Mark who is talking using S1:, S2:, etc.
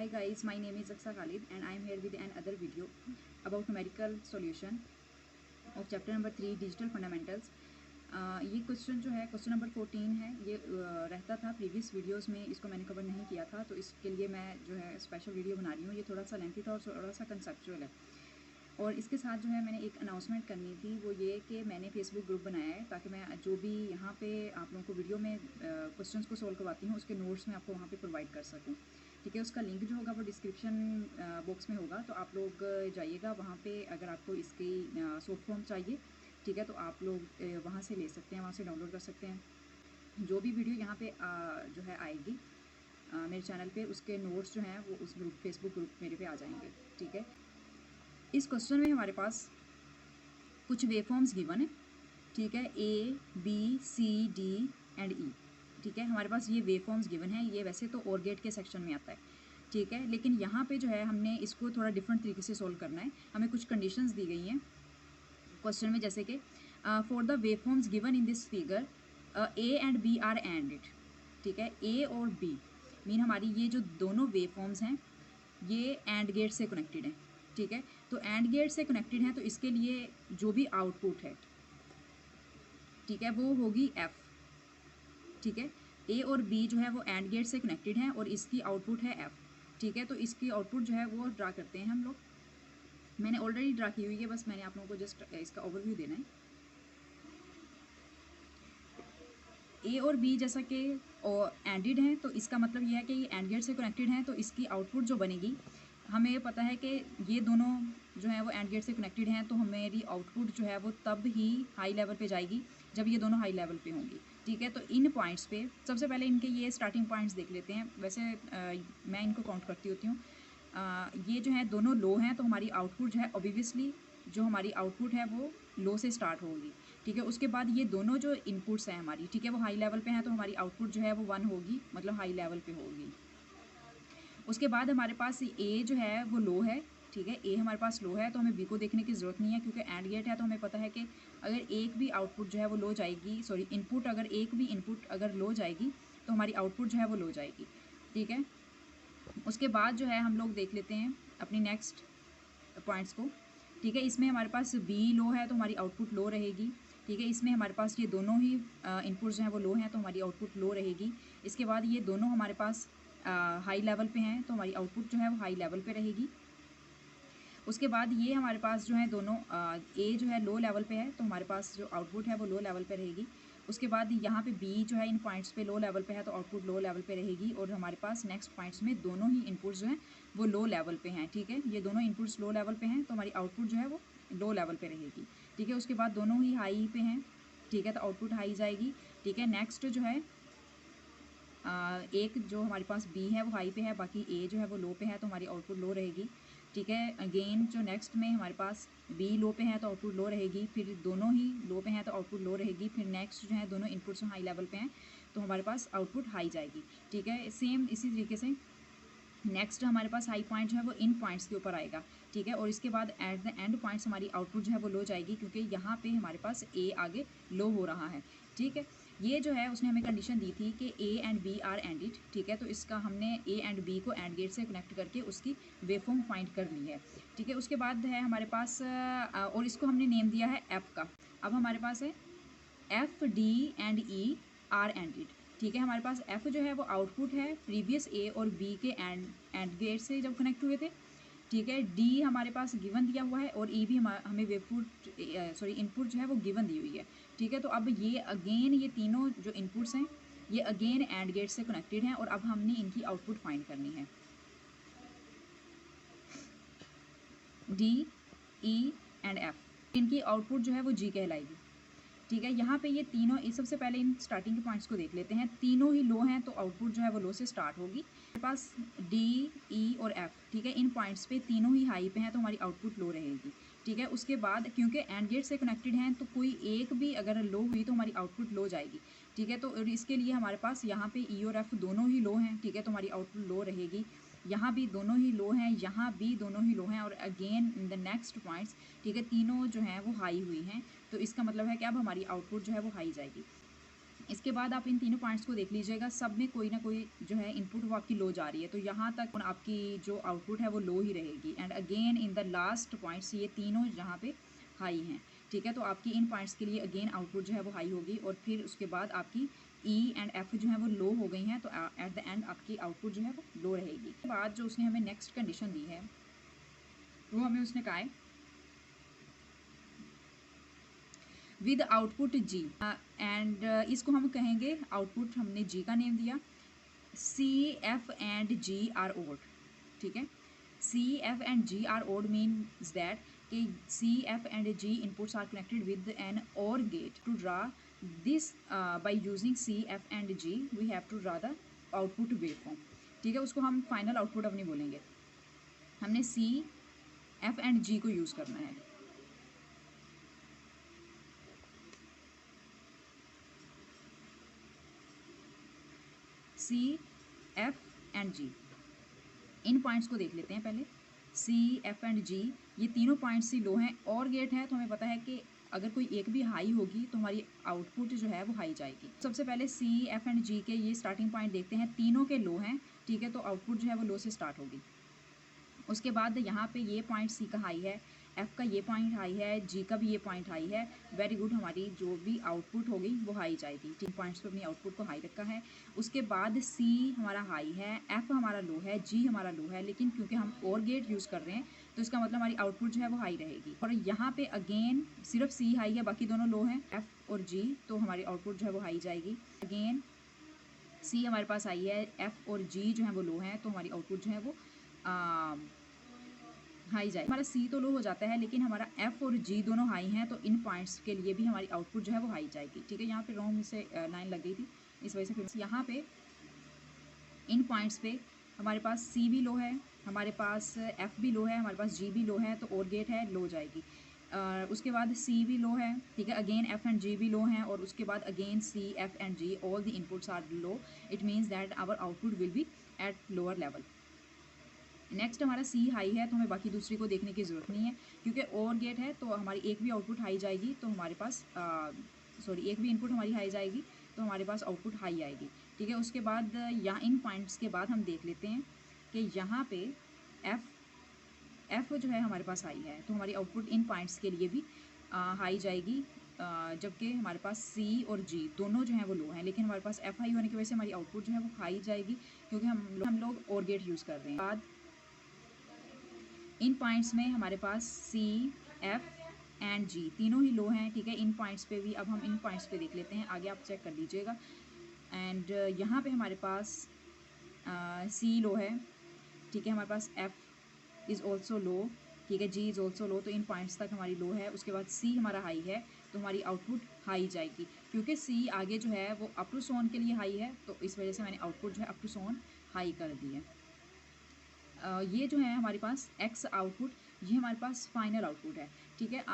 S1: Hi guys, my name is Aksa Khalid and I am here with another video about numerical solution of chapter number 3 digital fundamentals. ये question जो है question number 14 है। ये रहता था previous videos में, इसको मैंने कवर नहीं किया था, तो इसके लिए मैं जो है स्पेशल वीडियो बना रही हूँ। ये थोड़ा सा लेंथी था और थोड़ा सा कंसेप्चुअल है। और इसके साथ जो है मैंने एक अनाउंसमेंट करनी थी, वो ये कि मैंने फेसबुक ग्रुप बनाया है ताकि मैं जो भी यहाँ पे आप लोगों को वीडियो में क्वेश्चंस को सॉल्व करवाती हूँ उसके नोट्स में आपको वहाँ पे प्रोवाइड कर सकूँ। ठीक है, उसका लिंक जो होगा वो डिस्क्रिप्शन बॉक्स में होगा, तो आप लोग जाइएगा वहाँ पे। अगर आपको इसकी सॉफ्ट फॉर्म चाहिए, ठीक है, तो आप लोग वहाँ से ले सकते हैं, वहाँ से डाउनलोड कर सकते हैं। जो भी वीडियो यहाँ पे जो है आएगी मेरे चैनल पे, उसके नोट्स जो हैं वो उस ग्रुप फेसबुक ग्रुप मेरे पे आ जाएंगे। ठीक है, इस क्वेश्चन में हमारे पास कुछ वेवफॉर्म्स गिवन है। ठीक है, A B C D and E. ठीक है, हमारे पास ये वेवफॉर्म्स गिवन है। ये वैसे तो और गेट के सेक्शन में आता है, ठीक है, लेकिन यहाँ पे जो है हमने इसको थोड़ा डिफरेंट तरीके से सोल्व करना है। हमें कुछ कंडीशंस दी गई हैं क्वेश्चन में, जैसे कि for the waveforms given in this figure A and B are ANDed. ठीक है, ए और बी मीन हमारी ये जो दोनों वेवफॉर्म्स हैं ये एंड गेट से कनेक्टेड हैं। ठीक है, तो एंड गेट से कनेक्टेड हैं, तो इसके लिए जो भी आउटपुट है, ठीक है, वो होगी एफ। ठीक है, ए और बी जो है वो एंड गेट से कनेक्टेड हैं और इसकी आउटपुट है एफ। ठीक है, तो इसकी आउटपुट जो है वो ड्रा करते हैं हम लोग। मैंने ऑलरेडी ड्रा की हुई है, बस मैंने आप लोगों को जस्ट इसका ओवरव्यू देना है। ए और बी जैसा कि एंडेड हैं, तो इसका मतलब ये है कि ये एंड गेट से कनेक्टेड हैं, तो इसकी आउटपुट जो बनेगी, हमें ये पता है कि ये दोनों जो है वो एंड गेट से कनेक्टेड हैं, तो हमारी आउटपुट जो है वो तब ही हाई लेवल पे जाएगी जब ये दोनों हाई लेवल पे होंगी। ठीक है, तो इन पॉइंट्स पे सबसे पहले इनके ये स्टार्टिंग पॉइंट्स देख लेते हैं। वैसे मैं इनको काउंट करती होती हूँ। ये जो है दोनों लो हैं, तो हमारी आउटपुट जो है ऑब्वियसली जो हमारी आउटपुट है वो लो से स्टार्ट होगी। ठीक है, उसके बाद ये दोनों जो इनपुट्स हैं हमारी, ठीक है, वो हाई लेवल पे हैं, तो हमारी आउटपुट जो है वो 1 होगी, मतलब हाई लेवल पे होगी। उसके बाद हमारे पास ए जो है वो लो है। ठीक है, ए हमारे पास लो है, तो हमें बी को देखने की ज़रूरत नहीं है क्योंकि एंड गेट है, तो हमें पता है कि अगर एक भी आउटपुट जो है वो लो जाएगी, सॉरी इनपुट, अगर एक भी इनपुट अगर लो जाएगी तो हमारी आउटपुट जो है वो लो जाएगी। ठीक है, उसके बाद जो है हम लोग देख लेते हैं अपनी नेक्स्ट पॉइंट्स को। ठीक है, इसमें हमारे पास बी लो है, तो हमारी आउटपुट लो रहेगी। ठीक है, इसमें हमारे पास ये दोनों ही इनपुट्स जो हैं वो लो हैं, तो हमारी आउटपुट लो रहेगी। इसके बाद ये दोनों हमारे पास हाई लेवल पे हैं, तो हमारी आउटपुट जो है वो हाई लेवल पे रहेगी। उसके बाद ये हमारे पास जो है दोनों ए जो है लो लेवल पे है, तो हमारे पास जो आउटपुट है वो लो लेवल पे रहेगी। उसके बाद यहाँ पे बी जो है इन पॉइंट्स पे लो लेवल पे है, तो आउटपुट लो लेवल पे रहेगी। और हमारे पास नेक्स्ट पॉइंट्स में दोनों ही इनपुट्स जो हैं वो लो लेवल पे हैं। ठीक है, ये दोनों इनपुट्स लो लेवल पे हैं, तो हमारी आउटपुट जो है वो लो लेवल पे रहेगी। ठीक है, उसके बाद दोनों ही हाई पे हैं। ठीक है, तो आउटपुट हाई जाएगी। ठीक है, नेक्स्ट जो है एक जो हमारे पास बी है वो हाई पे है, बाकी ए जो है वो लो पे है, तो हमारी आउटपुट लो रहेगी। ठीक है, अगेन जो नेक्स्ट में हमारे पास बी लो पे है तो आउटपुट लो रहेगी, फिर दोनों ही लो पे हैं तो आउटपुट लो रहेगी, फिर नेक्स्ट जो है दोनों इनपुट्स हाई लेवल पे हैं, तो हमारे पास आउटपुट हाई जाएगी। ठीक है, सेम इसी तरीके से नेक्स्ट हमारे पास हाई पॉइंट जो है वो इन पॉइंट्स के ऊपर आएगा। ठीक है, और इसके बाद एट द एंड पॉइंट्स हमारी आउटपुट जो है वो लो जाएगी, क्योंकि यहाँ पे हमारे पास ए आगे लो हो रहा है। ठीक है, ये जो है उसने हमें कंडीशन दी थी कि A and B are ANDed. ठीक है, तो इसका हमने ए एंड बी को एंड गेट से कनेक्ट करके उसकी वेवफॉर्म फाइंड कर ली है। ठीक है, उसके बाद है हमारे पास और इसको हमने नेम दिया है एफ का। अब हमारे पास है F D and E R ANDed. ठीक है, हमारे पास एफ जो है वो आउटपुट है प्रीवियस ए और बी के एंड गेट से जब कनेक्ट हुए थे। ठीक है, डी हमारे पास गिवन दिया हुआ है और ई भी हमें वेवपुट सॉरी इनपुट जो है वो गिवन दी हुई है। ठीक है, तो अब ये अगेन ये तीनों जो इनपुट्स हैं ये अगेन एंड गेट से कनेक्टेड हैं और अब हमने इनकी आउटपुट फाइंड करनी है। डी ई एंड एफ, इनकी आउटपुट जो है वो जी कहलाएगी। ठीक है, यहाँ पे ये तीनों, इस सबसे पहले इन स्टार्टिंग के पॉइंट्स को देख लेते हैं। तीनों ही लो हैं, तो आउटपुट जो है वो लो से स्टार्ट होगी। हमारे पास डी ई और एफ, ठीक है, इन पॉइंट्स पे तीनों ही हाई पे हैं, तो हमारी आउटपुट लो रहेगी। ठीक है, उसके बाद क्योंकि एंड गेट से कनेक्टेड हैं, तो कोई एक भी अगर लो हुई तो हमारी आउटपुट लो जाएगी। ठीक है, तो इसके लिए हमारे पास यहाँ पे ई और एफ दोनों ही लो हैं। ठीक है, तो हमारी आउटपुट लो रहेगी। यहाँ भी दोनों ही लो हैं, यहाँ भी दोनों ही लो हैं, और again in the next points, ठीक है, तीनों जो हैं वो हाई हुई हैं, तो इसका मतलब है कि अब हमारी आउटपुट जो है वो हाई जाएगी। इसके बाद आप इन तीनों पॉइंट्स को देख लीजिएगा, सब में कोई ना कोई जो है इनपुट वो आपकी लो जा रही है, तो यहाँ तक आपकी जो आउटपुट है वो लो ही रहेगी। And again in the last points ये तीनों जहाँ पे हाई हैं, ठीक है। तो आपकी इन पॉइंट्स के लिए अगेन आउटपुट जो है वो हाई होगी, और फिर उसके बाद आपकी ई एंड एफ जो है वो लो हो गई हैं, तो एट द एंड आपकी आउटपुट जो है वो लो रहेगी। उसके बाद जो उसने हमें नेक्स्ट कंडीशन दी है वो हमें उसने कहा है विद आउटपुट जी, एंड इसको हम कहेंगे आउटपुट, हमने जी का नेम दिया। C F and G ORed, ठीक है। C F and G ORed means that कि C F and G inputs are connected with an OR gate to draw this by using C F and G we have to draw the output waveform, ठीक है। उसको हम final output अब नहीं बोलेंगे, हमने सी F and जी को use करना है। सी एफ एंड जी, इन पॉइंट्स को देख लेते हैं पहले। सी एफ एंड जी ये तीनों पॉइंट्स ही लो हैं, और गेट है तो हमें पता है कि अगर कोई एक भी हाई होगी तो हमारी आउटपुट जो है वो हाई जाएगी। सबसे पहले सी एफ एंड जी के ये स्टार्टिंग पॉइंट देखते हैं, तीनों के लो हैं, ठीक है। तो आउटपुट जो है वो लो से स्टार्ट होगी। उसके बाद यहाँ पे ये पॉइंट सी का हाई है, एफ़ का ये पॉइंट हाई है, जी का भी ये पॉइंट हाई है। वेरी गुड, हमारी जो भी आउटपुट होगी वो हाई जाएगी। 3 पॉइंट्स पे अपनी आउटपुट को हाई रखा है। उसके बाद सी हमारा हाई है, एफ़ हमारा लो है, जी हमारा लो है, लेकिन क्योंकि हम और गेट यूज़ कर रहे हैं तो इसका मतलब हमारी आउटपुट जो है वो हाई रहेगी। और यहाँ पे अगेन सिर्फ सी हाई है, बाकी दोनों लो हैं, एफ़ और जी, तो हमारी आउटपुट जो है वो हाई जाएगी। अगेन सी हमारे पास आई है, एफ़ और जी जो है वो लो हैं, तो हमारी आउटपुट जो है वो हाई जाए। हमारा सी तो लो हो जाता है, लेकिन हमारा एफ और जी दोनों हाई हैं, तो इन पॉइंट्स के लिए भी हमारी आउटपुट जो है वो हाई जाएगी, ठीक है। यहाँ पे रॉन्ग से लाइन लग गई थी, इस वजह से फिर यहाँ पे इन पॉइंट्स पे हमारे पास सी भी लो है, हमारे पास एफ भी लो है, हमारे पास जी भी लो है, तो और गेट है लो जाएगी। उसके बाद सी भी लो है, ठीक है। अगेन एफ एंड जी भी लो हैं, और उसके बाद again C F and G all the inputs are low, it means that our output will be at lower level. Next हमारा सी हाई है, तो हमें बाकी दूसरी को देखने की ज़रूरत नहीं है, क्योंकि और गेट है तो हमारी एक भी आउटपुट हाई जाएगी, तो हमारे पास एक भी इनपुट हमारी हाई जाएगी तो हमारे पास आउटपुट हाई आएगी, ठीक है। उसके बाद यहाँ इन पॉइंट्स के बाद हम देख लेते हैं कि यहाँ पे एफ जो है हमारे पास हाई है, तो हमारी आउटपुट इन पॉइंट्स के लिए भी हाई जाएगी, जबकि हमारे पास सी और जी दोनों जो हैं वो लो हैं, लेकिन हमारे पास एफ हाई होने की वजह से हमारी आउटपुट जो है वो हाई जाएगी, क्योंकि हम लोग और गेट यूज़ कर रहे हैं। बाद इन पॉइंट्स में हमारे पास सी एफ एंड जी तीनों ही लो हैं, ठीक है। इन पॉइंट्स पे भी अब हम इन पॉइंट्स पे देख लेते हैं, आगे आप चेक कर लीजिएगा। एंड यहाँ पे हमारे पास सी लो है, ठीक है। हमारे पास एफ इज़ ऑल्सो लो, ठीक है। जी इज़ ऑल्सो लो, तो इन पॉइंट्स तक हमारी लो है। उसके बाद सी हमारा हाई है, तो हमारी आउटपुट हाई जाएगी, क्योंकि सी आगे जो है वो अप टू सोन के लिए हाई है, तो इस वजह से मैंने आउटपुट जो है अप टू सोन हाई कर दी है। ये जो है हमारे पास एक्स आउटपुट, ये हमारे पास फाइनल आउटपुट है, ठीक है। आप